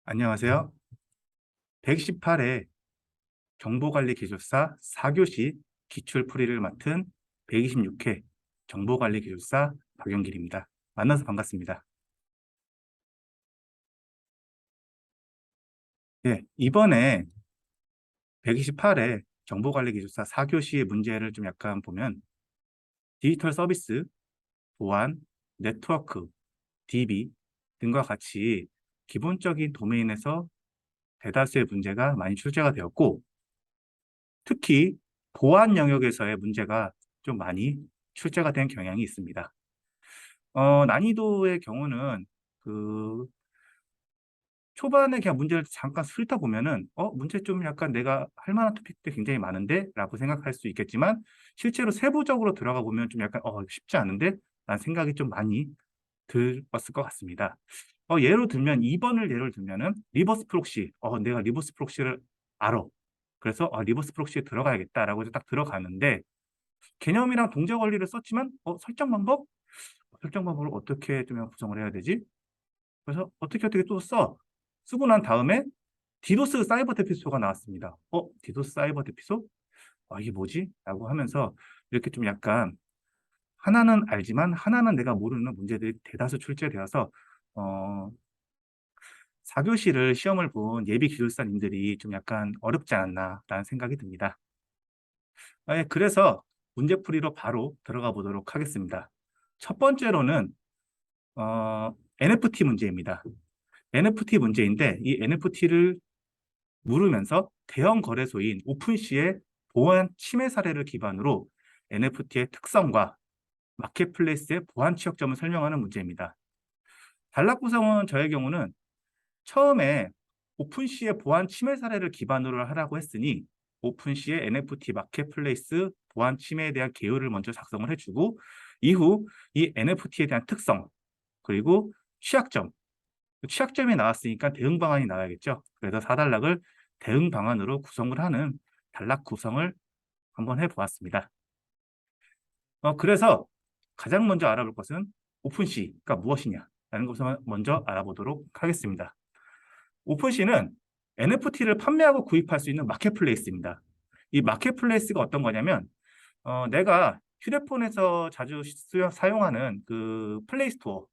안녕하세요. 118회 정보관리기술사 4교시 기출풀이를 맡은 126회 정보관리기술사 박영길입니다. 만나서 반갑습니다. 네, 이번에 128회 정보관리기술사 4교시의 문제를 좀 약간 보면 디지털 서비스, 보안, 네트워크, DB 등과 같이 기본적인 도메인에서 대다수의 문제가 많이 출제가 되었고, 특히 보안 영역에서의 문제가 좀 많이 출제가 된 경향이 있습니다. 난이도의 경우는 그 초반에 그냥 문제를 잠깐 훑어보면은 문제 좀 약간 내가 할 만한 토픽들이 굉장히 많은데 라고 생각할 수 있겠지만, 실제로 세부적으로 들어가 보면 좀 약간 쉽지 않은데 라는 생각이 좀 많이 들었을 것 같습니다. 예로 들면 2번을 예를 들면은 리버스 프록시. 내가 리버스 프록시를 알아. 그래서 리버스 프록시에 들어가야겠다라고 해서 딱 들어가는데, 개념이랑 동작 원리를 썼지만 설정 방법을 어떻게 좀 구성을 해야 되지? 그래서 어떻게 또 쓰고 난 다음에 디도스 사이버 대피소가 나왔습니다. 디도스 사이버 대피소? 이게 뭐지? 라고 하면서 이렇게 좀 약간 하나는 알지만 하나는 내가 모르는 문제들이 대다수 출제되어서 어, 4교시를 시험을 본 예비 기술사님들이 좀 약간 어렵지 않았나라는 생각이 듭니다. 그래서 문제풀이로 바로 들어가 보도록 하겠습니다. 첫 번째로는 NFT 문제입니다. NFT 문제인데, 이 NFT를 물으면서 대형 거래소인 오픈시의 보안 침해 사례를 기반으로 NFT의 특성과 마켓플레이스의 보안 취약점을 설명하는 문제입니다. 단락 구성은 저의 경우는 처음에 오픈시의 보안 침해 사례를 기반으로 하라고 했으니 오픈시의 NFT 마켓플레이스 보안 침해에 대한 개요를 먼저 작성을 해주고, 이후 이 NFT에 대한 특성 그리고 취약점이 나왔으니까 대응 방안이 나와야겠죠. 그래서 4단락을 대응 방안으로 구성을 하는 단락 구성을 한번 해보았습니다. 그래서 가장 먼저 알아볼 것은 오픈시가 무엇이냐라는 것을 먼저 알아보도록 하겠습니다. 오픈시는 NFT를 판매하고 구입할 수 있는 마켓플레이스입니다. 이 마켓플레이스가 어떤 거냐면, 내가 휴대폰에서 자주 사용하는 그 플레이스토어,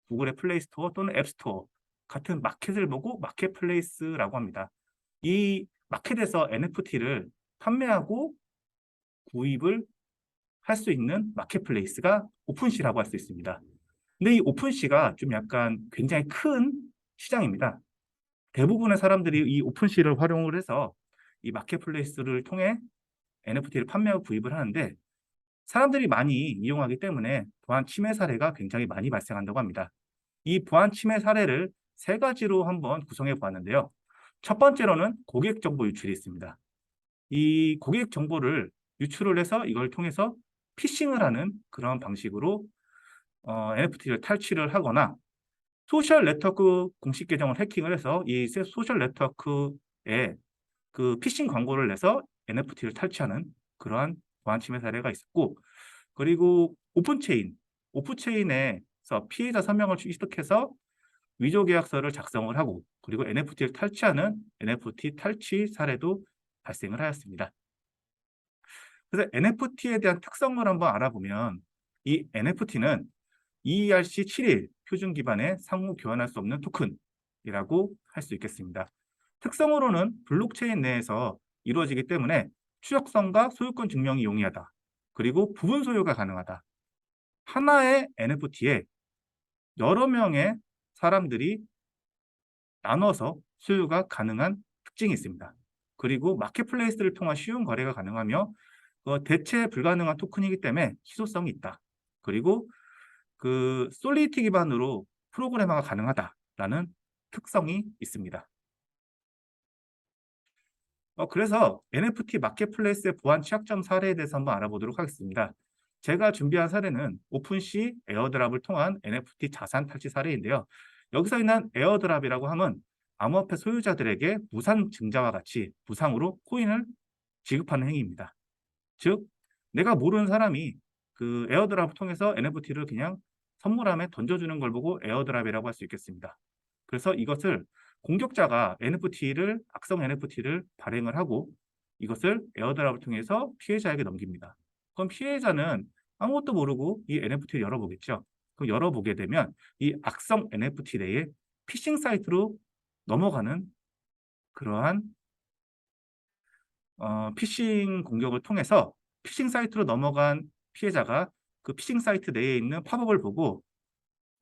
구글의 플레이스토어 또는 앱스토어 같은 마켓을 보고 마켓플레이스라고 합니다. 이 마켓에서 NFT를 판매하고 구입을 할 수 있는 마켓플레이스가 오픈시라고 할 수 있습니다. 근데 이 오픈시가 좀 약간 굉장히 큰 시장입니다. 대부분의 사람들이 이 오픈시를 활용을 해서 이 마켓플레이스를 통해 NFT를 판매하고 구입을 하는데, 사람들이 많이 이용하기 때문에 보안 침해 사례가 굉장히 많이 발생한다고 합니다. 이 보안 침해 사례를 세 가지로 한번 구성해 보았는데요. 첫 번째로는 고객 정보 유출이 있습니다. 이 고객 정보를 유출을 해서 이걸 통해서 피싱을 하는 그런 방식으로 NFT를 탈취를 하거나, 소셜 네트워크 공식 계정을 해킹을 해서 이 소셜 네트워크에 그 피싱 광고를 내서 NFT를 탈취하는 그러한 보안 침해 사례가 있었고, 그리고 오픈체인에서 피해자 서명을 취득해서 위조 계약서를 작성을 하고, 그리고 NFT를 탈취하는 NFT 탈취 사례도 발생을 하였습니다. 그래서 NFT에 대한 특성을 한번 알아보면, 이 NFT는 ERC7일 표준 기반의 상호 교환할 수 없는 토큰이라고 할 수 있겠습니다. 특성으로는 블록체인 내에서 이루어지기 때문에 추적성과 소유권 증명이 용이하다. 그리고 부분 소유가 가능하다. 하나의 NFT에 여러 명의 사람들이 나눠서 소유가 가능한 특징이 있습니다. 그리고 마켓플레이스를 통한 쉬운 거래가 가능하며 대체 불가능한 토큰이기 때문에 희소성이 있다. 그리고 그 솔리디티 기반으로 프로그래머가 가능하다라는 특성이 있습니다. 그래서 NFT 마켓플레이스의 보안 취약점 사례에 대해서 한번 알아보도록 하겠습니다. 제가 준비한 사례는 오픈시 에어드랍을 통한 NFT 자산 탈취 사례인데요. 여기서 있는 에어드랍이라고 하면 암호화폐 소유자들에게 무상 증자와 같이 무상으로 코인을 지급하는 행위입니다. 즉, 내가 모르는 사람이 그 에어드랍을 통해서 NFT를 그냥 선물함에 던져주는 걸 보고 에어드랍이라고 할 수 있겠습니다. 그래서 이것을 공격자가 악성 NFT를 발행을 하고 이것을 에어드랍을 통해서 피해자에게 넘깁니다. 그럼 피해자는 아무것도 모르고 이 NFT를 열어보겠죠. 그 열어보게 되면 이 악성 NFT 내에 피싱 사이트로 넘어가는 그러한 피싱 공격을 통해서 피싱 사이트로 넘어간 피해자가 그 피싱 사이트 내에 있는 팝업을 보고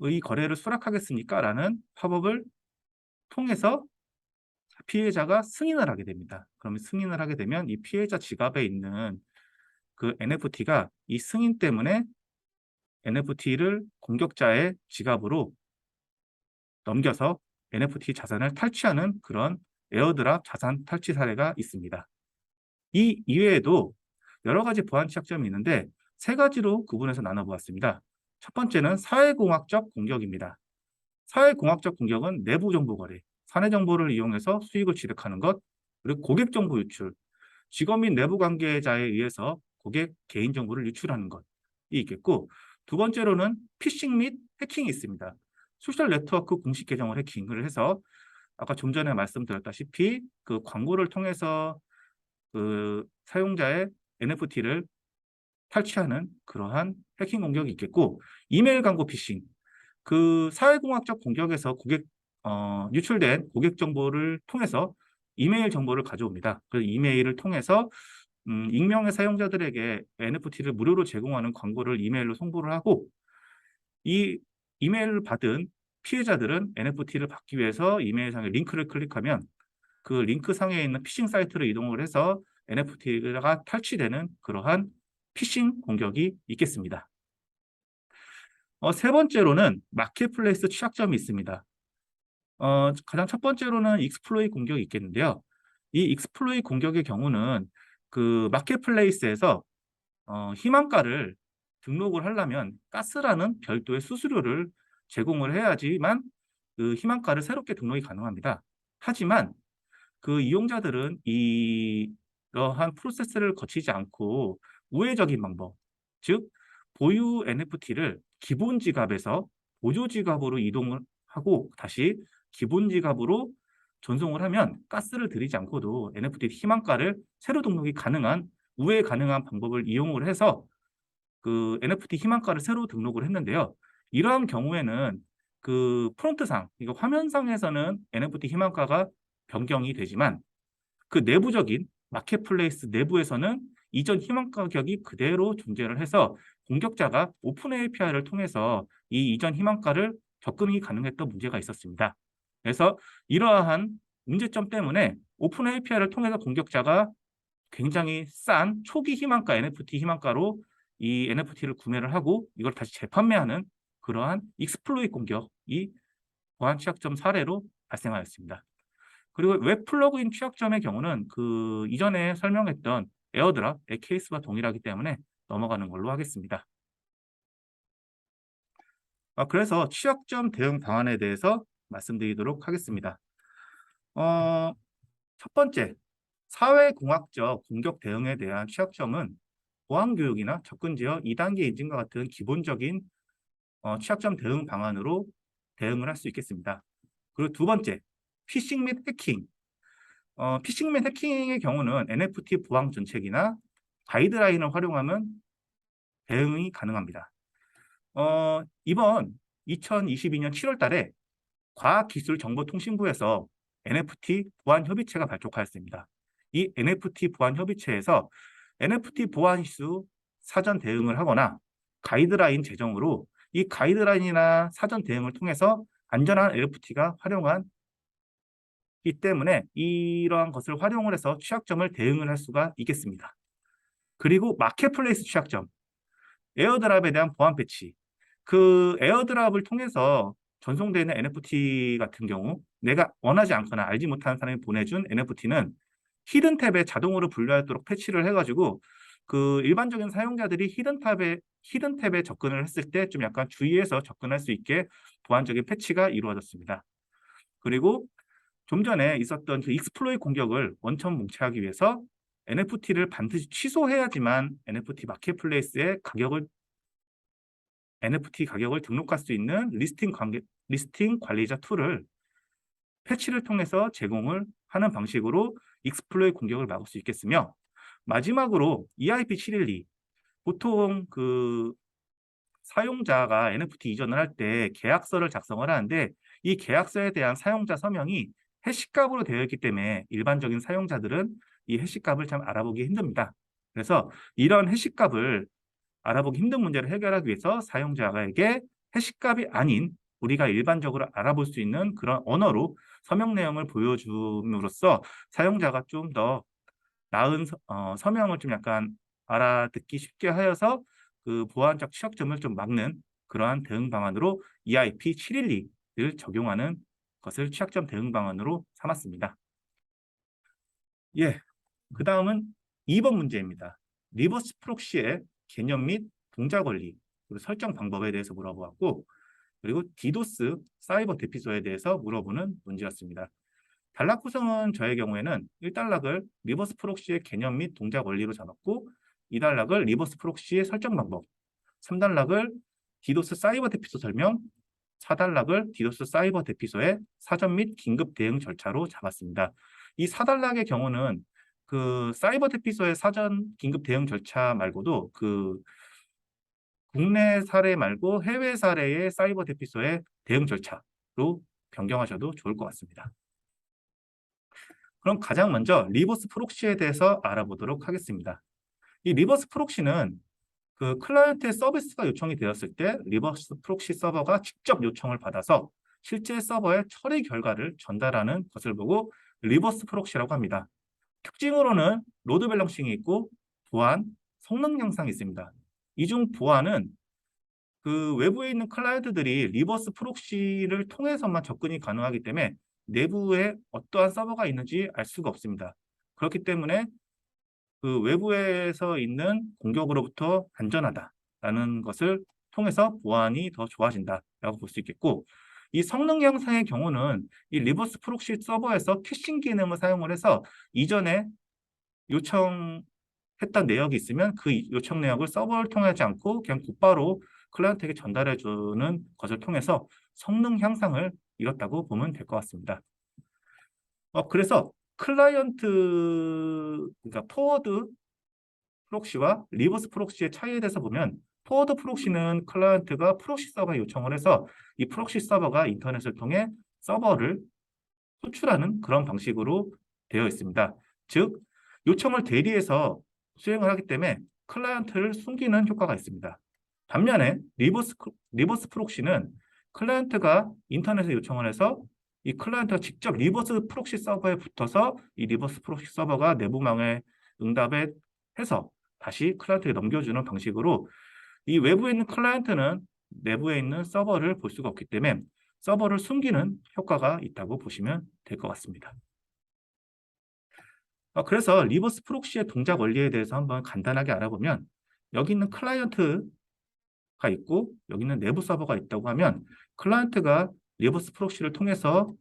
이 거래를 수락하겠습니까? 라는 팝업을 통해서 피해자가 승인을 하게 됩니다. 그러면 승인을 하게 되면 이 피해자 지갑에 있는 그 NFT가 이 승인 때문에 NFT를 공격자의 지갑으로 넘겨서 NFT 자산을 탈취하는 그런 에어드랍 자산 탈취 사례가 있습니다. 이 이외에도 여러 가지 보안 취약점이 있는데 세 가지로 구분해서 나눠보았습니다. 첫 번째는 사회공학적 공격입니다. 사회공학적 공격은 내부 정보 거래, 사내 정보를 이용해서 수익을 취득하는 것, 그리고 고객 정보 유출, 직원 및 내부 관계자에 의해서 고객 개인 정보를 유출하는 것이 있겠고, 두 번째로는 피싱 및 해킹이 있습니다. 소셜 네트워크 공식 계정을 해킹을 해서 아까 좀 전에 말씀드렸다시피 그 광고를 통해서 그 사용자의 NFT를 탈취하는 그러한 해킹 공격이 있겠고, 이메일 광고 피싱, 그 사회공학적 공격에서 유출된 고객 정보를 통해서 이메일 정보를 가져옵니다. 그 이메일을 통해서 익명의 사용자들에게 NFT를 무료로 제공하는 광고를 이메일로 송부를 하고 이 이메일을 받은 피해자들은 NFT를 받기 위해서 이메일상의 링크를 클릭하면 그 링크 상에 있는 피싱 사이트로 이동을 해서 NFT가 탈취되는 그러한 피싱 공격이 있겠습니다. 세 번째로는 마켓플레이스 취약점이 있습니다. 가장 첫 번째로는 익스플로이 공격이 있겠는데요. 이 익스플로이 공격의 경우는 그 마켓플레이스에서 희망가를 등록을 하려면 가스라는 별도의 수수료를 제공을 해야지만 그 희망가를 새롭게 등록이 가능합니다. 하지만 그 이용자들은 이러한 프로세스를 거치지 않고 우회적인 방법, 즉 보유 NFT를 기본 지갑에서 보조 지갑으로 이동을 하고 다시 기본 지갑으로 전송을 하면 가스를 들이지 않고도 NFT 희망가를 새로 등록이 가능한 우회 가능한 방법을 이용을 해서 그 NFT 희망가를 새로 등록을 했는데요. 이러한 경우에는 그 프론트상, 이거 화면상에서는 NFT 희망가가 변경이 되지만 그 내부적인 마켓플레이스 내부에서는 이전 희망 가격이 그대로 존재를 해서 공격자가 오픈 API를 통해서 이 이전 희망가를 접근이 가능했던 문제가 있었습니다. 그래서 이러한 문제점 때문에 오픈 API를 통해서 공격자가 굉장히 싼 초기 희망가 NFT 희망가로 이 NFT를 구매를 하고 이걸 다시 재판매하는 그러한 익스플로이트 공격이 보안 취약점 사례로 발생하였습니다. 그리고 웹 플러그인 취약점의 경우는 그 이전에 설명했던 에어드랍의 케이스와 동일하기 때문에 넘어가는 걸로 하겠습니다. 그래서 취약점 대응 방안에 대해서 말씀드리도록 하겠습니다. 첫 번째, 사회공학적 공격 대응에 대한 취약점은 보안교육이나 접근 제어 2단계 인증과 같은 기본적인 취약점 대응 방안으로 대응을 할 수 있겠습니다. 그리고 두 번째, 피싱 및 해킹. 피싱 및 해킹의 경우는 NFT 보안 정책이나 가이드라인을 활용하면 대응이 가능합니다. 이번 2022년 7월 달에 과학기술정보통신부에서 NFT 보안 협의체가 발족하였습니다. 이 NFT 보안 협의체에서 NFT 보안 이슈 사전 대응을 하거나 가이드라인 제정으로 이 가이드라인이나 사전 대응을 통해서 안전한 NFT가 활용한 이 때문에 이러한 것을 활용을 해서 취약점을 대응을 할 수가 있겠습니다. 그리고 마켓플레이스 취약점, 에어드랍에 대한 보안 패치. 그 에어드랍을 통해서 전송되는 NFT 같은 경우 내가 원하지 않거나 알지 못하는 사람이 보내준 NFT는 히든 탭에 자동으로 분류하도록 패치를 해가지고 그 일반적인 사용자들이 히든 탭에 접근을 했을 때 좀 약간 주의해서 접근할 수 있게 보안적인 패치가 이루어졌습니다. 그리고 좀 전에 있었던 그 익스플로이 공격을 원천 뭉치하기 위해서 NFT를 반드시 취소해야지만 NFT 마켓플레이스의 NFT 가격을 등록할 수 있는 리스팅 관리자 툴을 패치를 통해서 제공을 하는 방식으로 익스플로의 공격을 막을 수 있겠으며, 마지막으로 EIP712, 보통 그 사용자가 NFT 이전을 할 때 계약서를 작성을 하는데, 이 계약서에 대한 사용자 서명이 해시값으로 되어 있기 때문에 일반적인 사용자들은 이 해시값을 참 알아보기 힘듭니다. 그래서 이런 해시값을 알아보기 힘든 문제를 해결하기 위해서 사용자에게 해시값이 아닌 우리가 일반적으로 알아볼 수 있는 그런 언어로 서명 내용을 보여줌으로써 사용자가 좀 더 나은 서명을 좀 약간 알아듣기 쉽게 하여서 그 보안적 취약점을 좀 막는 그러한 대응 방안으로 EIP712를 적용하는 것을 취약점 대응 방안으로 삼았습니다. 예, 그 다음은 2번 문제입니다. 리버스 프록시의 개념 및 동작 원리, 그리고 설정 방법에 대해서 물어보았고, 그리고 디도스 사이버 대피소에 대해서 물어보는 문제였습니다. 단락 구성은 저의 경우에는 1단락을 리버스 프록시의 개념 및 동작 원리로 잡았고, 2단락을 리버스 프록시의 설정 방법, 3단락을 디도스 사이버 대피소 설명, 4단락을 디도스 사이버 대피소의 사전 및 긴급 대응 절차로 잡았습니다. 이 4단락의 경우는 그 사이버 대피소의 사전 긴급 대응 절차 말고도 그 국내 사례 말고 해외 사례의 사이버 대피소의 대응 절차로 변경하셔도 좋을 것 같습니다. 그럼 가장 먼저 리버스 프록시에 대해서 알아보도록 하겠습니다. 이 리버스 프록시는 그 클라이언트의 서비스가 요청이 되었을 때 리버스 프록시 서버가 직접 요청을 받아서 실제 서버의 처리 결과를 전달하는 것을 보고 리버스 프록시라고 합니다. 특징으로는 로드 밸런싱이 있고 보안, 성능 향상이 있습니다. 이 중 보안은 그 외부에 있는 클라이언트들이 리버스 프록시를 통해서만 접근이 가능하기 때문에 내부에 어떠한 서버가 있는지 알 수가 없습니다. 그렇기 때문에 그 외부에서 있는 공격으로부터 안전하다라는 것을 통해서 보안이 더 좋아진다라고 볼 수 있겠고, 이 성능 향상의 경우는 이 리버스 프록시 서버에서 캐싱 기능을 사용을 해서 이전에 요청했던 내역이 있으면 그 요청 내역을 서버를 통하지 않고 그냥 곧바로 클라이언트에게 전달해주는 것을 통해서 성능 향상을 이뤘다고 보면 될 것 같습니다. 그래서 클라이언트, 그러니까 포워드 프록시와 리버스 프록시의 차이에 대해서 보면, 포워드 프록시는 클라이언트가 프록시 서버에 요청을 해서 이 프록시 서버가 인터넷을 통해 서버를 호출하는 그런 방식으로 되어 있습니다. 즉, 요청을 대리해서 수행을 하기 때문에 클라이언트를 숨기는 효과가 있습니다. 반면에 리버스 프록시는 클라이언트가 인터넷에 요청을 해서 이 클라이언트가 직접 리버스 프록시 서버에 붙어서 이 리버스 프록시 서버가 내부망에 응답에 해서 다시 클라이언트에 넘겨주는 방식으로 이 외부에 있는 클라이언트는 내부에 있는 서버를 볼 수가 없기 때문에 서버를 숨기는 효과가 있다고 보시면 될 것 같습니다. 그래서 리버스 프록시의 동작 원리에 대해서 한번 간단하게 알아보면, 여기 있는 클라이언트가 있고 여기 있는 내부 서버가 있다고 하면 클라이언트가 리버스 프록시를 통해서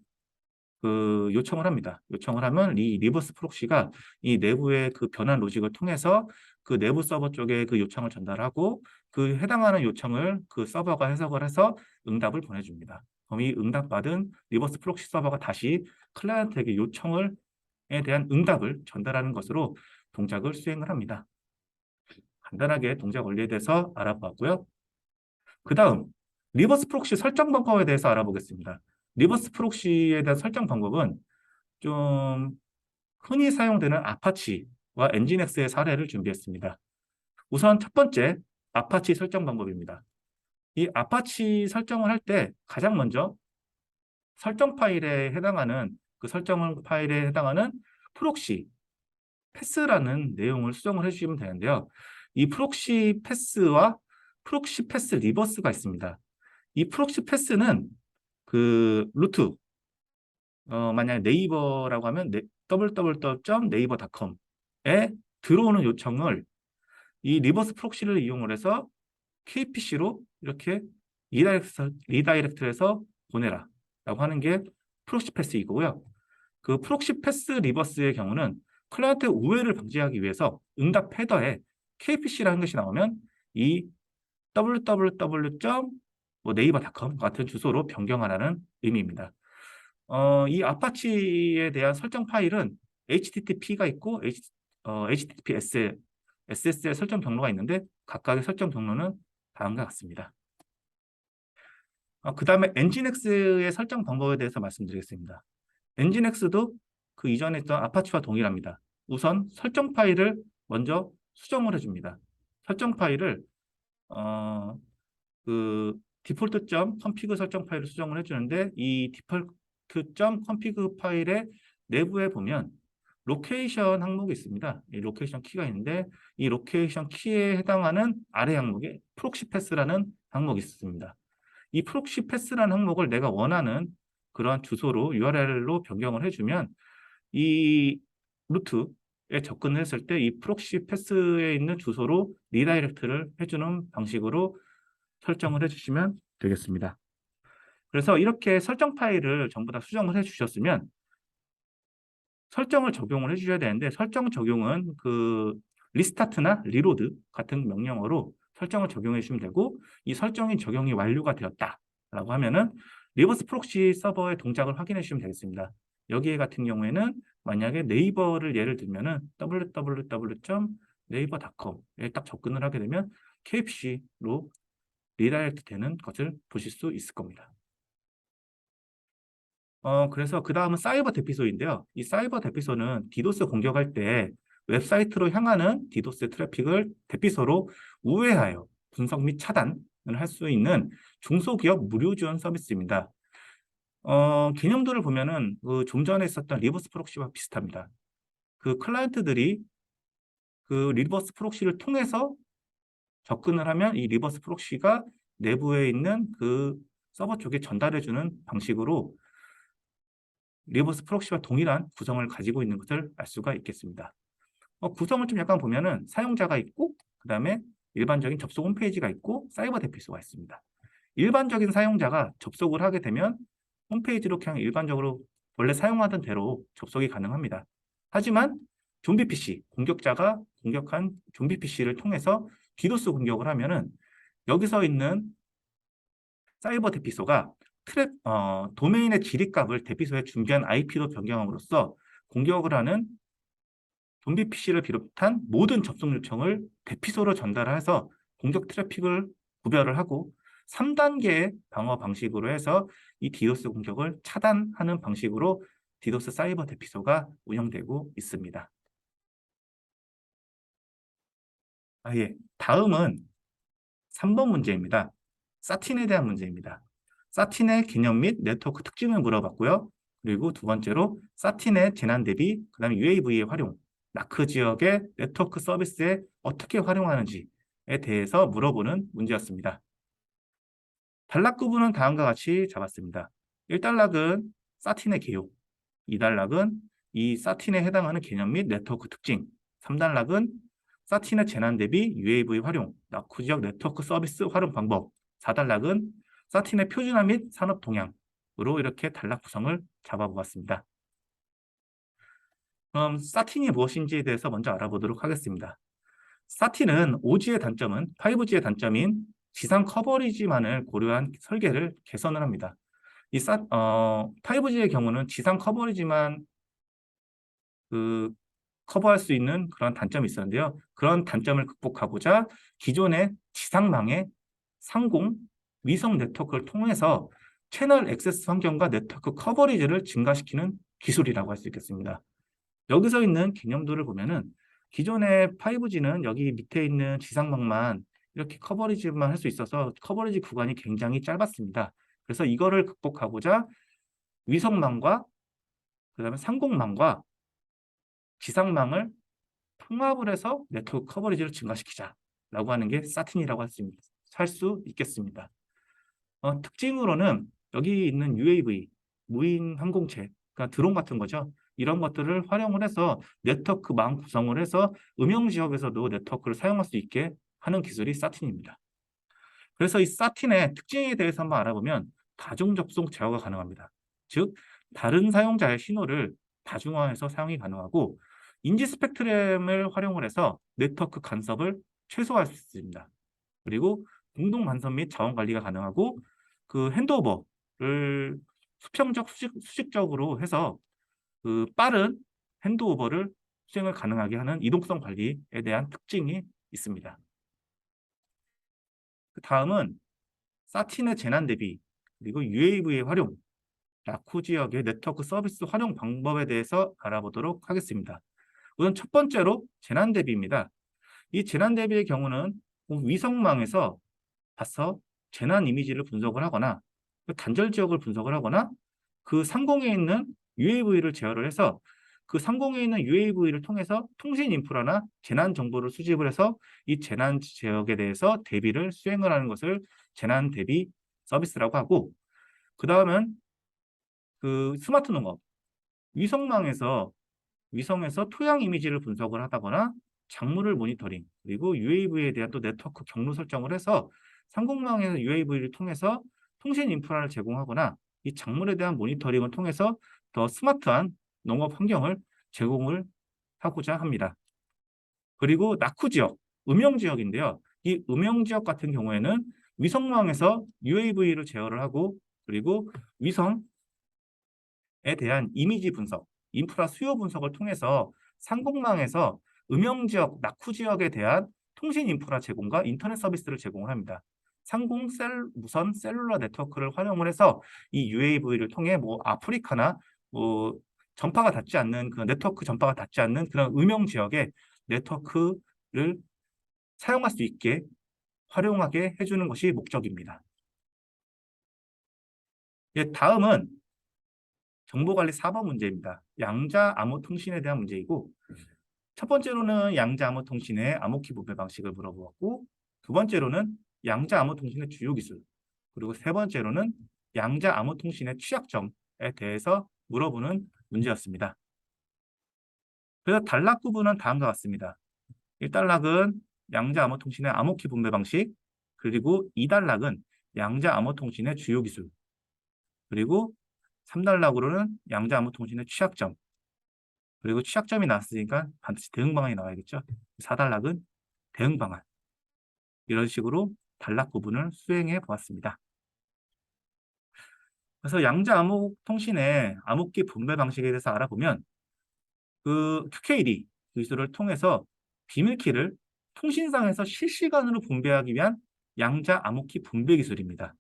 그 요청을 합니다. 요청을 하면 이 리버스 프록시가 이 내부의 그 변환 로직을 통해서 그 내부 서버 쪽에 그 요청을 전달하고 그 해당하는 요청을 그 서버가 해석을 해서 응답을 보내줍니다. 그럼 이 응답받은 리버스 프록시 서버가 다시 클라이언트에게 요청을 에 대한 응답을 전달하는 것으로 동작을 수행을 합니다. 간단하게 동작 원리에 대해서 알아보았고요. 그 다음 리버스 프록시 설정 방법에 대해서 알아보겠습니다. 리버스 프록시에 대한 설정 방법은 좀 흔히 사용되는 아파치와 엔진엑스의 사례를 준비했습니다. 우선 첫 번째, 아파치 설정 방법입니다. 이 아파치 설정을 할 때 가장 먼저 설정 파일에 해당하는 그 설정 파일에 해당하는 프록시 패스라는 내용을 수정을 해주시면 되는데요. 이 프록시 패스와 프록시 패스 리버스가 있습니다. 이 프록시 패스는 그 루트, 만약에 네이버라고 하면 www.naver.com에 들어오는 요청을 이 리버스 프록시를 이용을 해서 KPC로 이렇게 리다이렉트해서 보내라 라고 하는 게 프록시 패스 이거고요. 그 프록시 패스 리버스의 경우는 클라이언트의 우회를 방지하기 위해서 응답 헤더에 KPC라는 것이 나오면 이 www.naver.com 같은 주소로 변경하라는 의미입니다. 이 아파치에 대한 설정 파일은 HTTP가 있고 HTTPS, SSL 설정 경로가 있는데 각각의 설정 경로는 다음과 같습니다. 그 다음에 엔진엑스의 설정 방법에 대해서 말씀드리겠습니다. 엔진엑스도 그 이전에 있던 아파치와 동일합니다. 우선 설정 파일을 먼저 수정을 해줍니다. 설정 파일을 그 디폴트.config 설정 파일을 수정을 해주는데 이 디폴트.config 파일의 내부에 보면 로케이션 항목이 있습니다. 이 로케이션 키가 있는데 이 로케이션 키에 해당하는 아래 항목에 프록시 패스라는 항목이 있습니다. 이 프록시 패스라는 항목을 내가 원하는 그러한 주소로 URL로 변경을 해주면 이 루트에 접근을 했을 때 이 프록시 패스에 있는 주소로 리다이렉트를 해주는 방식으로 설정을 해주시면 되겠습니다. 그래서 이렇게 설정 파일을 전부 다 수정을 해주셨으면 설정을 적용을 해주셔야 되는데 설정 적용은 그 리스타트나 리로드 같은 명령어로 설정을 적용해 주시면 되고 이 설정이 적용이 완료가 되었다라고 하면은 리버스 프록시 서버의 동작을 확인해 주시면 되겠습니다. 여기에 같은 경우에는 만약에 네이버를 예를 들면은 www.naver.com에 딱 접근을 하게 되면 KFC로 리다이렉트 되는 것을 보실 수 있을 겁니다. 그래서 그 다음은 사이버 대피소인데요. 이 사이버 대피소는 디도스 공격할 때 웹사이트로 향하는 디도스 트래픽을 대피소로 우회하여 분석 및 차단을 할 수 있는 중소기업 무료 지원 서비스입니다. 개념들을 보면은 좀 전에 있었던 리버스 프록시와 비슷합니다. 그 클라이언트들이 그 리버스 프록시를 통해서 접근을 하면 이 리버스 프록시가 내부에 있는 그 서버 쪽에 전달해주는 방식으로 리버스 프록시와 동일한 구성을 가지고 있는 것을 알 수가 있겠습니다. 구성을 좀 약간 보면은 사용자가 있고 그 다음에 일반적인 접속 홈페이지가 있고 사이버 대피소가 있습니다. 일반적인 사용자가 접속을 하게 되면 홈페이지로 그냥 일반적으로 원래 사용하던 대로 접속이 가능합니다. 하지만 좀비 PC, 공격자가 공격한 좀비 PC를 통해서 디도스 공격을 하면은 여기서 있는 사이버 대피소가 도메인의 지리값을 대피소에 준비한 IP로 변경함으로써 공격을 하는 좀비 PC를 비롯한 모든 접속 요청을 대피소로 전달해서 공격 트래픽을 구별을 하고 3단계의 방어 방식으로 해서 이 디도스 공격을 차단하는 방식으로 디도스 사이버 대피소가 운영되고 있습니다. 예. 다음은 3번 문제입니다. 사틴에 대한 문제입니다. 사틴의 개념 및 네트워크 특징을 물어봤고요. 그리고 두 번째로 사틴의 재난 대비, 그 다음에 UAV의 활용, 나크 지역의 네트워크 서비스에 어떻게 활용하는지에 대해서 물어보는 문제였습니다. 단락 구분은 다음과 같이 잡았습니다. 1단락은 사틴의 개요, 2단락은 이 사틴에 해당하는 개념 및 네트워크 특징, 3단락은 사틴의 재난 대비 UAV 활용, 나크 지역 네트워크 서비스 활용 방법, 4단락은 사틴의 표준화 및 산업 동향으로 이렇게 단락 구성을 잡아보았습니다. 그럼 사틴이 무엇인지에 대해서 먼저 알아보도록 하겠습니다. 사틴은 5G의 단점은 5G의 단점인 지상 커버리지만을 고려한 설계를 개선을 합니다. 5G의 경우는 지상 커버리지만 커버할 수 있는 그런 단점이 있었는데요. 그런 단점을 극복하고자 기존의 지상망의 상공, 위성 네트워크를 통해서 채널 액세스 환경과 네트워크 커버리지를 증가시키는 기술이라고 할 수 있겠습니다. 여기서 있는 개념들을 보면은 기존의 5G는 여기 밑에 있는 지상망만 이렇게 커버리지만 할 수 있어서 커버리지 구간이 굉장히 짧았습니다. 그래서 이거를 극복하고자 위성망과 그다음에 상공망과 지상망을 통합을 해서 네트워크 커버리지를 증가시키자라고 하는 게 사틴이라고 할 수 있겠습니다. 특징으로는 여기 있는 UAV, 무인 항공체, 그러니까 드론 같은 거죠. 이런 것들을 활용을 해서 네트워크망 구성을 해서 음영 지역에서도 네트워크를 사용할 수 있게 하는 기술이 사틴입니다. 그래서 이 사틴의 특징에 대해서 한번 알아보면 다중 접속 제어가 가능합니다. 즉, 다른 사용자의 신호를 다중화해서 사용이 가능하고 인지 스펙트럼을 활용을 해서 네트워크 간섭을 최소화할 수 있습니다. 그리고 공동 간섭 및 자원 관리가 가능하고 그 핸드오버를 수평적, 수직적으로 해서 그 빠른 핸드오버를 수행을 가능하게 하는 이동성 관리에 대한 특징이 있습니다. 그 다음은 사틴의 재난 대비, 그리고 UAV의 활용, 라쿠 지역의 네트워크 서비스 활용 방법에 대해서 알아보도록 하겠습니다. 우선 첫 번째로 재난 대비입니다. 이 재난 대비의 경우는 위성망에서 봐서 재난 이미지를 분석을 하거나 단절 지역을 분석을 하거나 그 상공에 있는 UAV를 제어를 해서 그 상공에 있는 UAV를 통해서 통신 인프라나 재난 정보를 수집을 해서 이 재난 지역에 대해서 대비를 수행을 하는 것을 재난 대비 서비스라고 하고, 그 다음은 그 스마트 농업, 위성망에서 위성에서 토양 이미지를 분석을 하다거나 작물을 모니터링, 그리고 UAV에 대한 또 네트워크 경로 설정을 해서 상공망에서 UAV를 통해서 통신 인프라를 제공하거나 이 작물에 대한 모니터링을 통해서 더 스마트한 농업 환경을 제공을 하고자 합니다. 그리고 낙후 지역, 음영 지역인데요. 이 음영 지역 같은 경우에는 위성망에서 UAV를 제어를 하고, 그리고 위성에 대한 이미지 분석, 인프라 수요 분석을 통해서 상공망에서 음영 지역, 낙후 지역에 대한 통신 인프라 제공과 인터넷 서비스를 제공을 합니다. 상공 무선 셀룰러 네트워크를 활용을 해서 이 UAV를 통해 뭐 아프리카나 뭐 전파가 닿지 않는 그 네트워크 전파가 닿지 않는 그런 음영 지역의 네트워크를 사용할 수 있게 활용하게 해주는 것이 목적입니다. 예, 다음은 정보관리 4번 문제입니다. 양자 암호 통신에 대한 문제이고, 첫 번째로는 양자 암호 통신의 암호키 분배 방식을 물어보았고, 두 번째로는 양자 암호 통신의 주요 기술, 그리고 세 번째로는 양자 암호 통신의 취약점에 대해서 물어보는 문제였습니다. 그래서 단락 구분은 다음과 같습니다. 1단락은 양자 암호 통신의 암호키 분배 방식, 그리고 2단락은 양자 암호 통신의 주요 기술, 그리고 3단락으로는 양자 암호 통신의 취약점, 그리고 취약점이 나왔으니까 반드시 대응 방안이 나와야겠죠. 4단락은 대응 방안. 이런 식으로 단락 구분을 수행해 보았습니다. 그래서 양자 암호 통신의 암호키 분배 방식에 대해서 알아보면 그 QKD 기술을 통해서 비밀키를 통신상에서 실시간으로 분배하기 위한 양자 암호키 분배 기술입니다.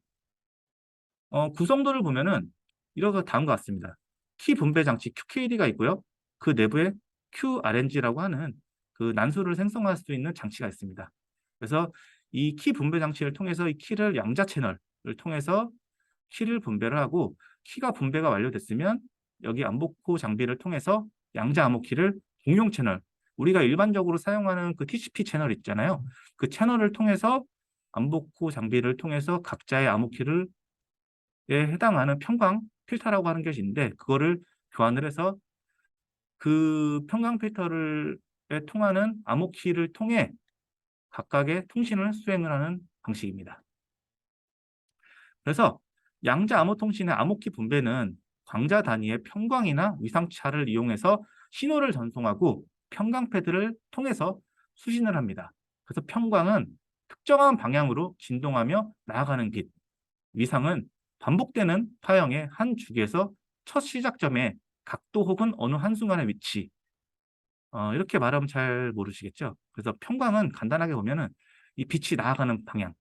구성도를 보면은 이렇게 다음과 같습니다. 키 분배 장치 QKD가 있고요. 그 내부에 QRNG라고 하는 그 난수를 생성할 수 있는 장치가 있습니다. 그래서 이 키 분배 장치를 통해서 이 키를 양자 채널을 통해서 키를 분배를 하고, 키가 분배가 완료됐으면 여기 암호코 장비를 통해서 양자 암호키를 공용 채널, 우리가 일반적으로 사용하는 그 TCP 채널 있잖아요. 그 채널을 통해서 암호코 장비를 통해서 각자의 암호키를 해당하는 평광 필터라고 하는 것이 있는데, 그거를 교환을 해서 그 평광 필터를 통하는 암호키를 통해 각각의 통신을 수행을 하는 방식입니다. 그래서 양자 암호 통신의 암호키 분배는 광자 단위의 평광이나 위상차를 이용해서 신호를 전송하고 평광 패드를 통해서 수신을 합니다. 그래서 평광은 특정한 방향으로 진동하며 나아가는 빛, 위상은 반복되는 파형의 한 주기에서 첫 시작점의 각도 혹은 어느 한순간의 위치, 이렇게 말하면 잘 모르시겠죠. 그래서 평광은 간단하게 보면은 이 빛이 나아가는 방향,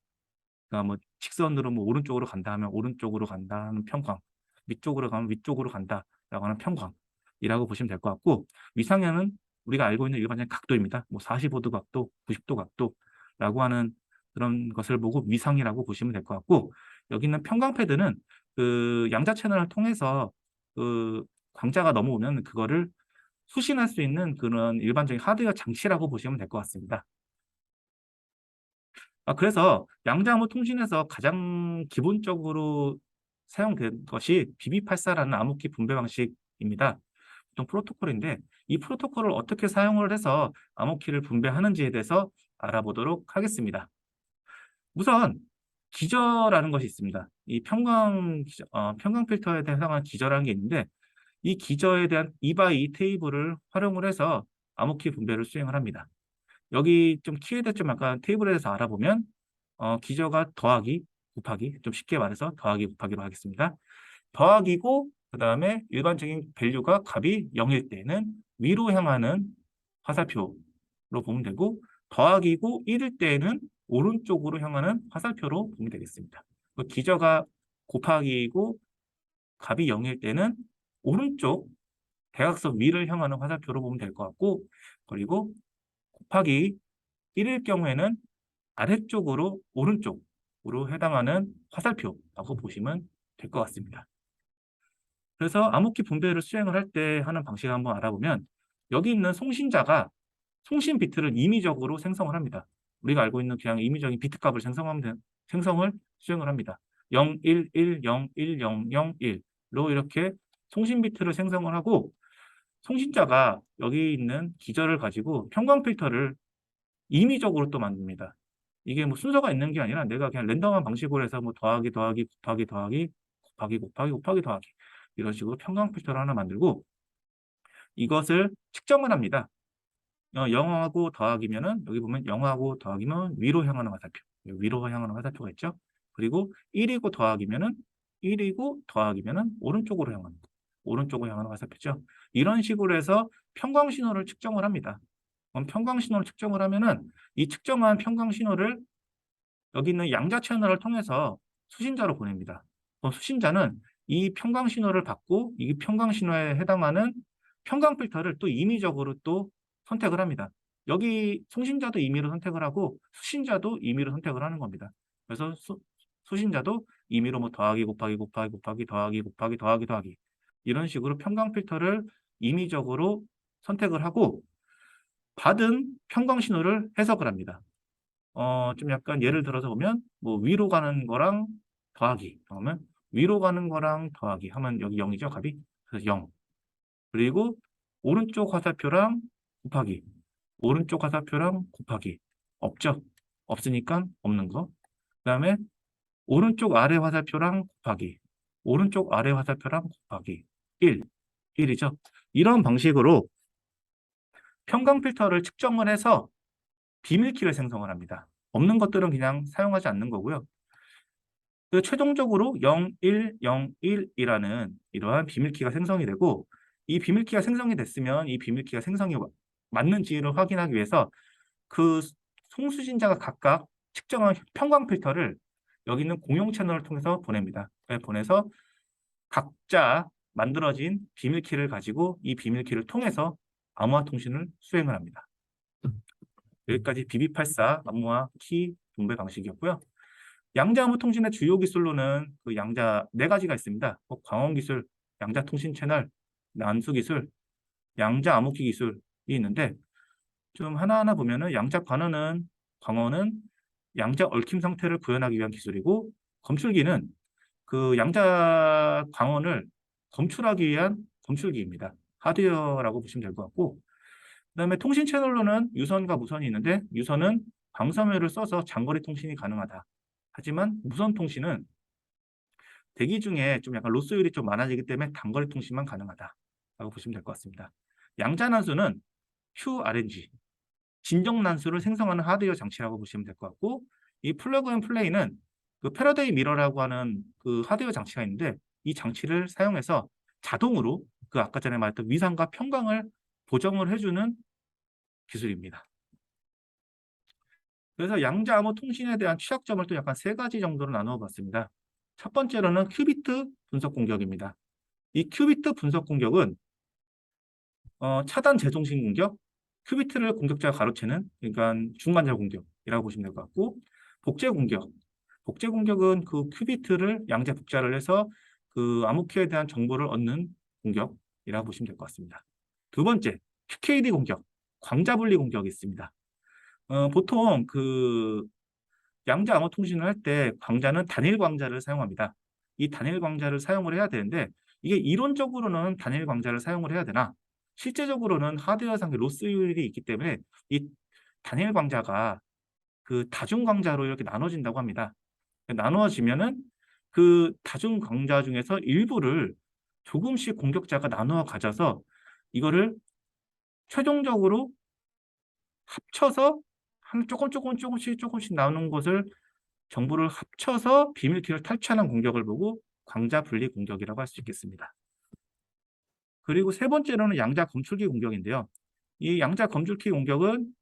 그러니까 뭐 직선으로 뭐 오른쪽으로 간다 하면 오른쪽으로 간다는 평광, 위쪽으로 가면 위쪽으로 간다라고 하는 평광이라고 보시면 될 것 같고, 위상향은 우리가 알고 있는 일반적인 각도입니다. 뭐 45도 각도, 90도 각도라고 하는 그런 것을 보고 위상이라고 보시면 될 것 같고, 여기 있는 평광 패드는 그 양자 채널을 통해서 그 광자가 넘어오면 그거를 수신할 수 있는 그런 일반적인 하드웨어 장치라고 보시면 될 것 같습니다. 그래서 양자암호 통신에서 가장 기본적으로 사용된 것이 BB84라는 암호키 분배 방식입니다. 보통 프로토콜인데 이 프로토콜을 어떻게 사용을 해서 암호키를 분배하는지에 대해서 알아보도록 하겠습니다. 우선 기저라는 것이 있습니다. 이 평광 필터에 해당하는 기저라는 게 있는데, 이 기저에 대한 2x2 테이블을 활용을 해서 암호키 분배를 수행을 합니다. 여기 좀 키에 대해 좀 약간 테이블에 대해서 알아보면 기저가 더하기 곱하기, 좀 쉽게 말해서 더하기 곱하기로 하겠습니다. 더하기고 그 다음에 일반적인 밸류가 값이 0일 때는 위로 향하는 화살표로 보면 되고 더하기고 1일 때에는 오른쪽으로 향하는 화살표로 보면 되겠습니다. 그 기저가 곱하기고 값이 0일 때는 오른쪽 대각선 위를 향하는 화살표로 보면 될 것 같고 그리고 곱하기 1일 경우에는 아래쪽으로 오른쪽으로 해당하는 화살표라고 보시면 될 것 같습니다. 그래서 암호키 분배를 수행을 할 때 하는 방식을 한번 알아보면 여기 있는 송신자가 송신 비트를 임의적으로 생성을 합니다. 우리가 알고 있는 그냥 임의적인 비트 값을 생성을 수행을 합니다. 0, 1, 1, 0, 1, 0, 0, 1로 이렇게 송신 비트를 생성을 하고 송신자가 여기 있는 기저를 가지고 평광 필터를 임의적으로 또 만듭니다. 이게 뭐 순서가 있는 게 아니라 내가 그냥 랜덤한 방식으로 해서 뭐 더하기, 더하기, 곱하기, 더하기, 곱하기, 곱하기, 곱하기, 더하기 이런 식으로 평광 필터를 하나 만들고 이것을 측정을 합니다. 0하고 더하기면은 여기 보면 0하고 더하기면 위로 향하는 화살표. 위로 향하는 화살표가 있죠. 그리고 1이고 더하기면은 1이고 더하기면은 오른쪽으로 향하는 오른쪽으로 향하는 화살표죠. 이런 식으로 해서 평광 신호를 측정을 합니다. 그럼 평광 신호를 측정을 하면은 이 측정한 평광 신호를 여기 있는 양자 채널을 통해서 수신자로 보냅니다. 그럼 수신자는 이 평광 신호를 받고 이 평광 신호에 해당하는 평광 필터를 또 임의적으로 또 선택을 합니다. 여기 송신자도 임의로 선택을 하고 수신자도 임의로 선택을 하는 겁니다. 그래서 수신자도 임의로 뭐 더하기 곱하기 곱하기 곱하기 더하기 곱하기 더하기 더하기 이런 식으로 평광 필터를 임의적으로 선택을 하고 받은 평광 신호를 해석을 합니다. 좀 약간 예를 들어서 보면 뭐 위로 가는 거랑 더하기 그러면 위로 가는 거랑 더하기 하면 여기 0이죠 값이 그래서 0 그리고 오른쪽 화살표랑 곱하기 오른쪽 화살표랑 곱하기 없죠 없으니까 없는 거 그다음에 오른쪽 아래 화살표랑 곱하기 오른쪽 아래 화살표랑 곱하기 1이죠 이런 방식으로 평강 필터를 측정을 해서 비밀키를 생성을 합니다. 없는 것들은 그냥 사용하지 않는 거고요. 최종적으로 0, 1, 0, 1이라는 이러한 비밀키가 생성이 되고 이 비밀키가 생성이 됐으면 이 비밀키가 생성이 맞는지를 확인하기 위해서 그 송수신자가 각각 측정한 평광 필터를 여기 있는 공용 채널을 통해서 보냅니다. 보내서 각자 만들어진 비밀키를 가지고 이 비밀키를 통해서 암호화 통신을 수행을 합니다. 여기까지 BB84 암호화 키 분배 방식이었고요. 양자 암호 통신의 주요 기술로는 그 양자 4가지가 있습니다. 광원 기술, 양자 통신 채널, 난수 기술, 양자 암호키 기술이 있는데 좀 하나하나 보면은 양자 광원은 양자 얽힘 상태를 구현하기 위한 기술이고 검출기는 그 양자 광원을 검출하기 위한 검출기입니다. 하드웨어라고 보시면 될 것 같고 그다음에 통신 채널로는 유선과 무선이 있는데 유선은 방사선을 써서 장거리 통신이 가능하다. 하지만 무선 통신은 대기 중에 좀 약간 로스율이 좀 많아지기 때문에 단거리 통신만 가능하다라고 보시면 될 것 같습니다. 양자 난수는 QRNG, 진정 난수를 생성하는 하드웨어 장치라고 보시면 될 것 같고 이 플러그 앤 플레이는 그 패러데이 미러라고 하는 그 하드웨어 장치가 있는데 이 장치를 사용해서 자동으로 그 아까 전에 말했던 위상과 평광을 보정을 해주는 기술입니다. 그래서 양자 암호 통신에 대한 취약점을 또 약간 3가지 정도로 나누어 봤습니다. 첫 번째로는 큐비트 분석 공격입니다. 이 큐비트 분석 공격은 차단 재송신 공격, 큐비트를 공격자가 가로채는 그러니까 중간자 공격이라고 보시면 될 것 같고 복제 공격. 복제 공격은 그 큐비트를 양자 복제를 해서 그 암호키에 대한 정보를 얻는 공격이라고 보시면 될 것 같습니다. 두 번째, QKD 공격, 광자 분리 공격이 있습니다. 보통 그 양자 암호 통신을 할 때 광자는 단일 광자를 사용합니다. 이 단일 광자를 사용을 해야 되는데 이게 이론적으로는 단일 광자를 사용을 해야 되나 실제적으로는 하드웨어상의 로스율이 있기 때문에 이 단일 광자가 그 다중 광자로 이렇게 나눠진다고 합니다. 나누어지면은 그 다중 광자 중에서 일부를 조금씩 공격자가 나누어 가져서 이거를 최종적으로 합쳐서 조금씩 나누는 것을 정보를 합쳐서 비밀키를 탈취하는 공격을 보고 광자 분리 공격이라고 할 수 있겠습니다. 그리고 세 번째로는 양자 검출기 공격인데요. 이 양자 검출기 공격은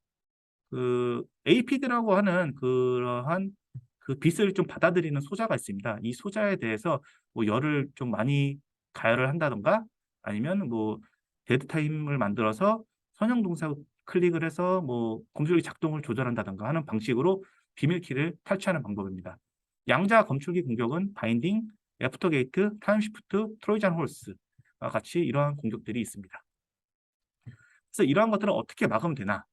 그 APD라고 하는 그러한 그 빛을 좀 받아들이는 소자가 있습니다. 이 소자에 대해서 뭐 열을 좀 많이 가열을 한다던가 아니면 뭐 데드 타임을 만들어서 선형 동사 클릭을 해서 뭐 검출기 작동을 조절한다던가 하는 방식으로 비밀키를 탈취하는 방법입니다. 양자 검출기 공격은 바인딩, 애프터 게이트, 타임 시프트, 트로이잔 홀스와 같이 이러한 공격들이 있습니다. 그래서 이러한 것들을 어떻게 막으면 되나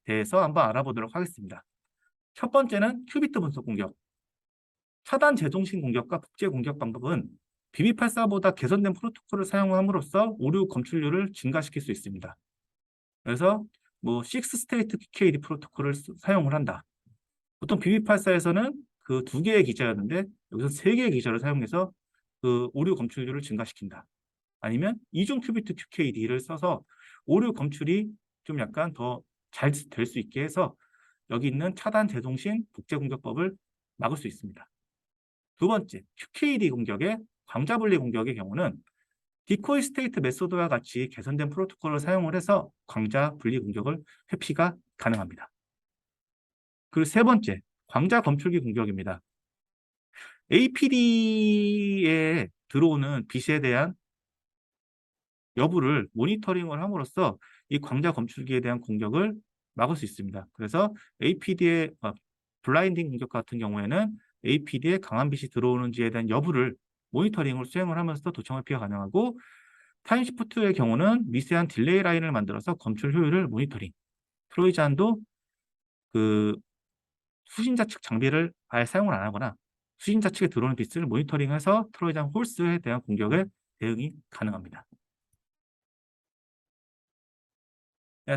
대해서 한번 알아보도록 하겠습니다. 첫 번째는 큐비트 분석 공격. 차단 제동식 공격과 복제 공격 방법은 BB84보다 개선된 프로토콜을 사용함으로써 오류 검출률을 증가시킬 수 있습니다. 그래서 뭐 6스테이트 QKD 프로토콜을 사용을 한다. 보통 BB84에서는 그 2개의 기자였는데 여기서 3개의 기자를 사용해서 그 오류 검출률을 증가시킨다. 아니면 이중 큐비트 QKD를 써서 오류 검출이 좀 약간 더 잘 될 수 있게 해서 여기 있는 차단 제동신 복제 공격법을 막을 수 있습니다. 두 번째, QKD 공격의 광자 분리 공격의 경우는 디코이 스테이트 메소드와 같이 개선된 프로토콜을 사용을 해서 광자 분리 공격을 회피가 가능합니다. 그리고 세 번째, 광자 검출기 공격입니다. APD에 들어오는 빛에 대한 여부를 모니터링을 함으로써 이 광자 검출기에 대한 공격을 막을 수 있습니다. 그래서 APD의 블라인딩 공격 같은 경우에는 APD에 강한 빛이 들어오는지에 대한 여부를 모니터링을 수행을 하면서 도청 회피가 가능하고 타임 시프트의 경우는 미세한 딜레이 라인을 만들어서 검출 효율을 모니터링. 트로이잔도 그 수신자 측 장비를 아예 사용을 안 하거나 수신자 측에 들어오는 빛을 모니터링해서 트로이잔 홀스에 대한 공격에 대응이 가능합니다.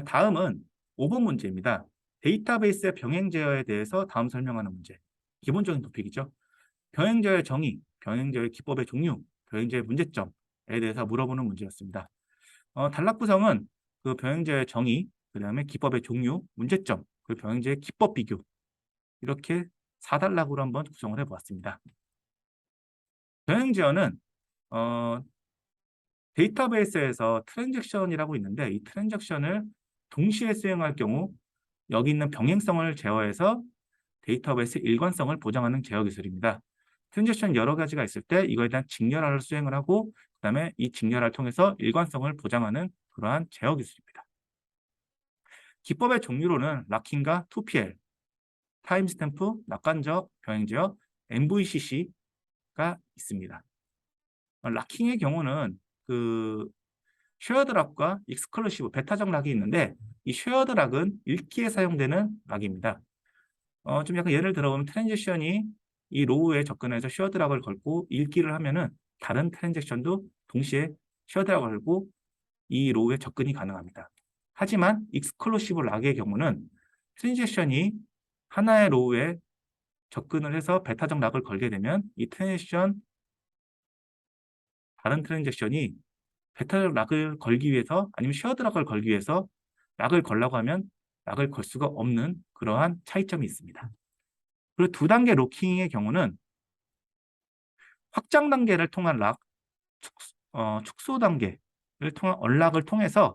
다음은 5번 문제입니다. 데이터베이스의 병행 제어에 대해서 다음 설명하는 문제. 기본적인 토픽이죠. 병행 제어의 정의, 병행 제어의 기법의 종류, 병행 제어의 문제점에 대해서 물어보는 문제였습니다. 단락 구성은 그 병행 제어의 정의, 그 다음에 기법의 종류, 문제점, 그 병행 제어의 기법 비교 이렇게 4단락으로 한번 구성을 해보았습니다. 병행 제어는 데이터베이스에서 트랜잭션이라고 있는데 이 트랜잭션을 동시에 수행할 경우 여기 있는 병행성을 제어해서 데이터베이스 일관성을 보장하는 제어 기술입니다. 트랜잭션 여러 가지가 있을 때 이거에 대한 직렬화를 수행을 하고 그다음에 이 직렬화를 통해서 일관성을 보장하는 그러한 제어 기술입니다. 기법의 종류로는 락킹과 2PL, 타임스탬프, 낙관적, 병행제어, MVCC가 있습니다. 락킹의 경우는 그 쉐어드 락과 익스클루시브, 베타적 락이 있는데 이 쉐어드 락은 읽기에 사용되는 락입니다. 좀 약간 예를 들어보면 트랜지션이 이 로우에 접근해서 쉐어드 락을 걸고 읽기를 하면은 다른 트랜잭션도 동시에 쉐어드 락을 걸고 이 로우에 접근이 가능합니다. 하지만 익스클루시브 락의 경우는 트랜지션이 하나의 로우에 접근을 해서 베타적 락을 걸게 되면 이 트랜지션 다른 트랜잭션이 베타적 락을 걸기 위해서 아니면 쉐어드 락을 걸기 위해서 락을 걸라고 하면 락을 걸 수가 없는 그러한 차이점이 있습니다. 그리고 2단계 로킹의 경우는 확장 단계를 통한 락, 축소 단계를 통한 언락을 통해서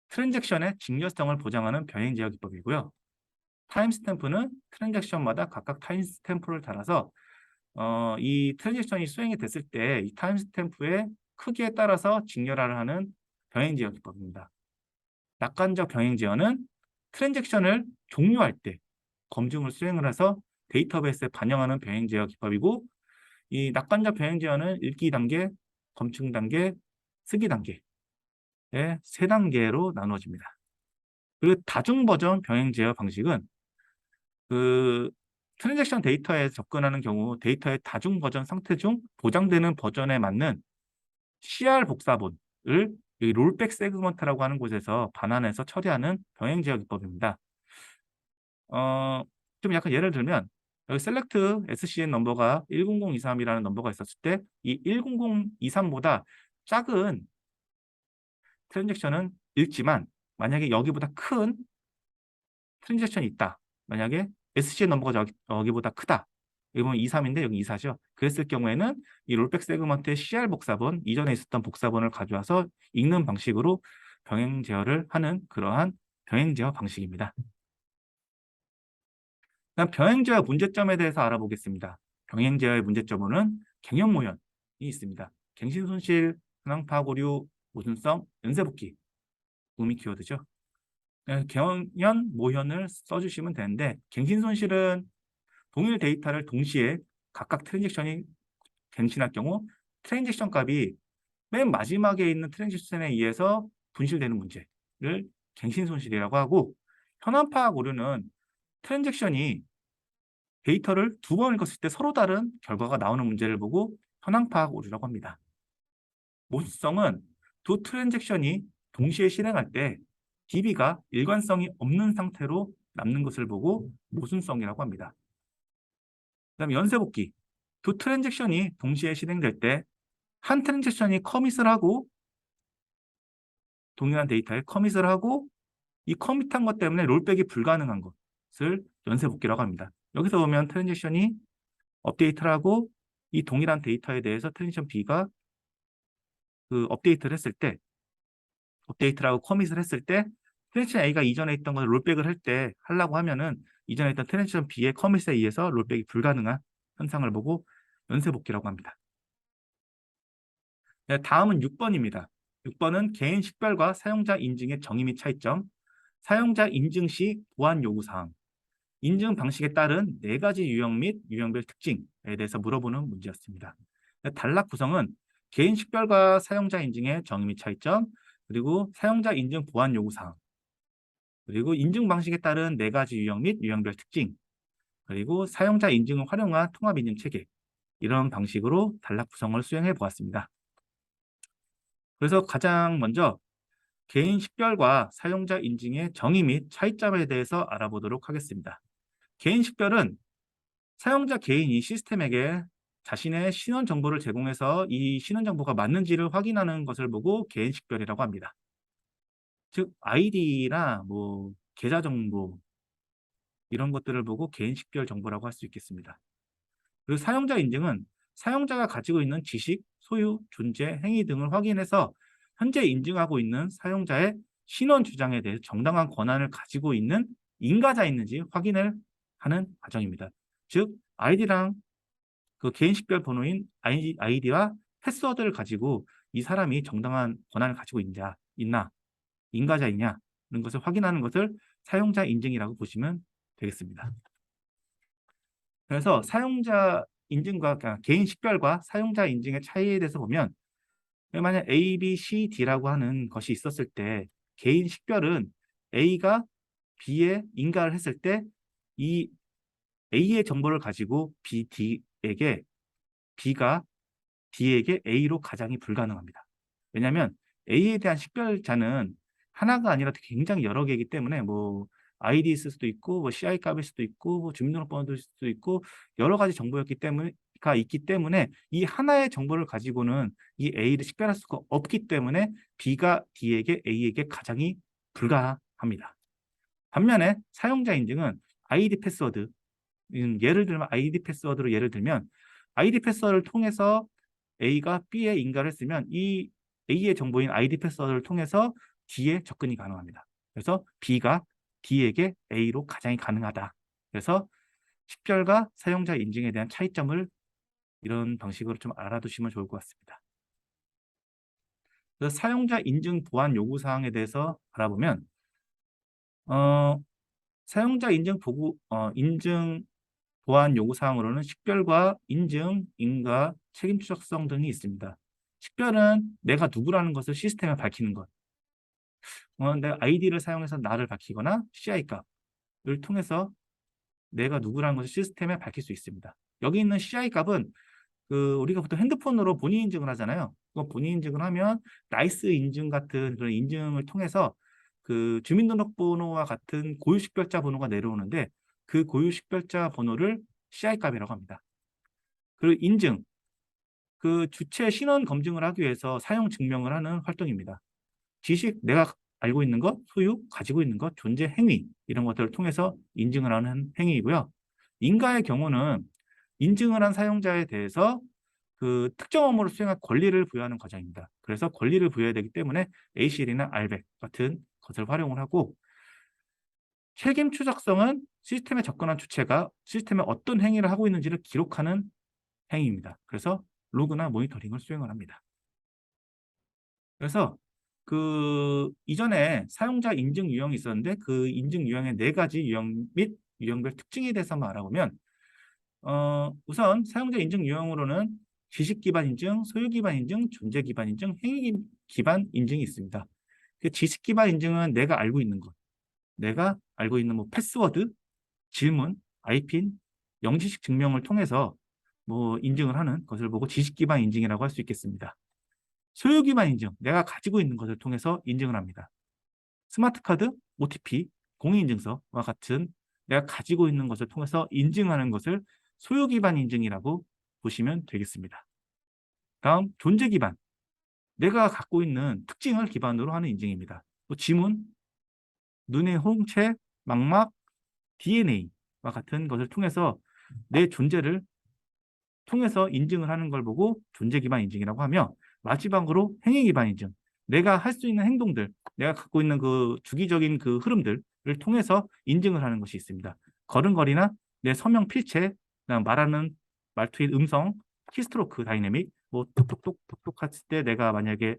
트랜잭션의 직렬성을 보장하는 병행 제어 기법이고요. 타임스탬프는 트랜잭션마다 각각 타임스탬프를 달아서 이 트랜잭션이 수행이 됐을 때 이 타임스탬프의 크기에 따라서 직렬화를 하는 병행 제어 기법입니다. 낙관적 병행 제어는 트랜잭션을 종료할 때 검증을 수행을 해서 데이터베이스에 반영하는 병행 제어 기법이고 이 낙관적 병행 제어는 읽기 단계, 검증 단계, 쓰기 단계의 3단계로 나누어집니다. 그리고 다중 버전 병행 제어 방식은 그 트랜잭션 데이터에 접근하는 경우 데이터의 다중 버전 상태 중 보장되는 버전에 맞는 CR 복사본을 이 롤백 세그먼트라고 하는 곳에서 반환해서 처리하는 병행 제어 기법입니다. 좀 약간 예를 들면 여기 셀렉트 SCN 넘버가 10023이라는 넘버가 있었을 때 이 10023보다 작은 트랜잭션은 읽지만 만약에 여기보다 큰 트랜잭션이 있다. 만약에 SCN 넘버가 여기보다 크다. 여기 보면 23인데 여기 24죠. 그랬을 경우에는 이 롤백 세그먼트의 CR 복사본, 이전에 있었던 복사본을 가져와서 읽는 방식으로 병행 제어를 하는 그러한 병행 제어 방식입니다. 그다음 병행 제어 문제점에 대해서 알아보겠습니다. 병행 제어의 문제점으로는 갱형 모현이 있습니다. 갱신 손실, 현황 파악 오류, 모순성, 연쇄복귀, 의미 키워드죠. 갱형 모현을 써주시면 되는데 갱신 손실은 동일 데이터를 동시에 각각 트랜잭션이 갱신할 경우 트랜잭션 값이 맨 마지막에 있는 트랜잭션에 의해서 분실되는 문제를 갱신 손실이라고 하고, 현황 파악 오류는 트랜잭션이 데이터를 두 번 읽었을 때 서로 다른 결과가 나오는 문제를 보고 현황 파악 오류라고 합니다. 모순성은 두 트랜잭션이 동시에 실행할 때 DB가 일관성이 없는 상태로 남는 것을 보고 모순성이라고 합니다. 그다음에 연쇄복귀. 두 트랜잭션이 동시에 실행될 때 한 트랜잭션이 커밋을 하고 동일한 데이터에 커밋을 하고 이 커밋한 것 때문에 롤백이 불가능한 것을 연쇄복귀라고 합니다. 여기서 보면 트랜잭션이 업데이트를 하고 이 동일한 데이터에 대해서 트랜잭션 B가 그 업데이트를 했을 때, 업데이트를 하고 커밋을 했을 때 트랜잭션 A가 이전에 있던 걸 롤백을 할 때 하려고 하면은 이전에 있던 트랜잭션 B의 커밋에 의해서 롤백이 불가능한 현상을 보고 연쇄복귀라고 합니다. 네, 다음은 6번입니다. 6번은 개인 식별과 사용자 인증의 정의 및 차이점, 사용자 인증 시 보안 요구사항, 인증 방식에 따른 4가지 유형 및 유형별 특징에 대해서 물어보는 문제였습니다. 단락 구성은 개인 식별과 사용자 인증의 정의 및 차이점, 그리고 사용자 인증 보안 요구사항, 그리고 인증 방식에 따른 4가지 유형 및 유형별 특징, 그리고 사용자 인증을 활용한 통합 인증 체계, 이런 방식으로 단락 구성을 수행해 보았습니다. 그래서 가장 먼저 개인 식별과 사용자 인증의 정의 및 차이점에 대해서 알아보도록 하겠습니다. 개인 식별은 사용자 개인이 시스템에게 자신의 신원 정보를 제공해서 이 신원 정보가 맞는지를 확인하는 것을 보고 개인 식별이라고 합니다. 즉 아이디나 뭐 계좌 정보 이런 것들을 보고 개인 식별 정보라고 할 수 있겠습니다. 그리고 사용자 인증은 사용자가 가지고 있는 지식, 소유, 존재, 행위 등을 확인해서 현재 인증하고 있는 사용자의 신원 주장에 대해 정당한 권한을 가지고 있는 인가자인지 확인을 하는 과정입니다. 즉 아이디랑 그 개인 식별 번호인 아이디와 패스워드를 가지고 이 사람이 정당한 권한을 가지고 있나 인가자이냐 이런 것을 확인하는 것을 사용자 인증이라고 보시면 되겠습니다. 그래서 사용자 인증과 그러니까 개인 식별과 사용자 인증의 차이에 대해서 보면 만약 A, B, C, D라고 하는 것이 있었을 때 개인 식별은 A가 B에 인가를 했을 때 이 A의 정보를 가지고 B, D에게 B가 D에게 A로 가장이 불가능합니다. 왜냐하면 A에 대한 식별자는 하나가 아니라 굉장히 여러 개이기 때문에 뭐 아이디 있을 수도 있고 뭐 CI 값일 수도 있고 뭐 주민등록번호일 수도 있고 여러 가지 정보였기 때문에가 있기 때문에 이 하나의 정보를 가지고는 이 A를 식별할 수가 없기 때문에 B가 D에게 A에게 가장이 불가합니다. 반면에 사용자 인증은 아이디 패스워드, 예를 들면 아이디 패스워드로 예를 들면 아이디 패스워드를 통해서 A가 B에 인가를 했으면 이 A의 정보인 아이디 패스워드를 통해서 D에 접근이 가능합니다. 그래서 B가 D에게 A로 가장이 가능하다. 그래서 식별과 사용자 인증에 대한 차이점을 이런 방식으로 좀 알아두시면 좋을 것 같습니다. 그래서 사용자 인증 보안 요구 사항에 대해서 알아보면 사용자 인증 인증 보안 요구 사항으로는 식별과 인증, 인가, 책임 추적성 등이 있습니다. 식별은 내가 누구라는 것을 시스템에 밝히는 것. 내가 아이디를 사용해서 나를 밝히거나 CI 값을 통해서 내가 누구라는 것을 시스템에 밝힐 수 있습니다. 여기 있는 CI 값은 우리가 보통 핸드폰으로 본인 인증을 하잖아요. 본인 인증을 하면 나이스 인증 같은 그런 인증을 통해서 그 주민등록번호와 같은 고유식별자 번호가 내려오는데 그 고유식별자 번호를 CI 값이라고 합니다. 그리고 인증, 그 주체 신원 검증을 하기 위해서 사용 증명을 하는 활동입니다. 지식, 내가 알고 있는 것, 소유, 가지고 있는 것, 존재, 행위 이런 것들을 통해서 인증을 하는 행위이고요. 인가의 경우는 인증을 한 사용자에 대해서 그 특정 업무를 수행할 권리를 부여하는 과정입니다. 그래서 권리를 부여해야 되기 때문에 ACL이나 RBAC 같은 것을 활용을 하고, 책임 추적성은 시스템에 접근한 주체가 시스템에 어떤 행위를 하고 있는지를 기록하는 행위입니다. 그래서 로그나 모니터링을 수행을 합니다. 그래서 그 이전에 사용자 인증 유형이 있었는데 그 인증 유형의 4가지 유형 및 유형별 특징에 대해서만 알아보면, 우선 사용자 인증 유형으로는 지식 기반 인증, 소유 기반 인증, 존재 기반 인증, 행위 기반 인증이 있습니다. 그 지식 기반 인증은 내가 알고 있는 것, 내가 알고 있는 뭐 패스워드, 질문, 아이핀, 영지식 증명을 통해서 뭐 인증을 하는 것을 보고 지식 기반 인증이라고 할 수 있겠습니다. 소유 기반 인증, 내가 가지고 있는 것을 통해서 인증을 합니다. 스마트 카드, OTP, 공인인증서와 같은 내가 가지고 있는 것을 통해서 인증하는 것을 소유 기반 인증이라고 보시면 되겠습니다. 다음, 존재 기반. 내가 갖고 있는 특징을 기반으로 하는 인증입니다. 또 지문, 눈의 홍채, 망막, DNA와 같은 것을 통해서 내 존재를 통해서 인증을 하는 걸 보고 존재 기반 인증이라고 하며, 마지막으로 행위 기반 인증. 내가 할 수 있는 행동들, 내가 갖고 있는 그 주기적인 그 흐름들을 통해서 인증을 하는 것이 있습니다. 걸음걸이나 내 서명 필체, 그다음 말하는 말투의 음성, 키스트로크 다이내믹, 뭐 톡톡톡 톡톡 했을 때 내가 만약에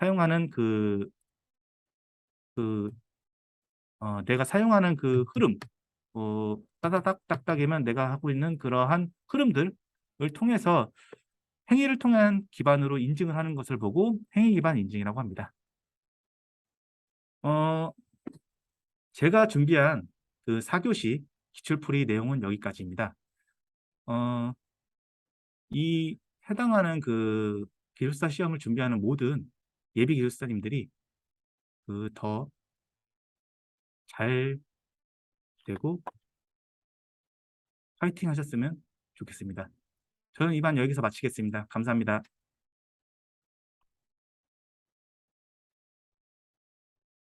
사용하는 내가 사용하는 그 흐름, 따다닥 딱딱이면 내가 하고 있는 그러한 흐름들을 통해서 행위를 통한 기반으로 인증을 하는 것을 보고 행위 기반 인증이라고 합니다. 어, 제가 준비한 그 4교시 기출풀이 내용은 여기까지입니다. 이 해당하는 그 기술사 시험을 준비하는 모든 예비 기술사님들이 그 더 잘 되고 파이팅 하셨으면 좋겠습니다. 저는 이만 여기서 마치겠습니다. 감사합니다.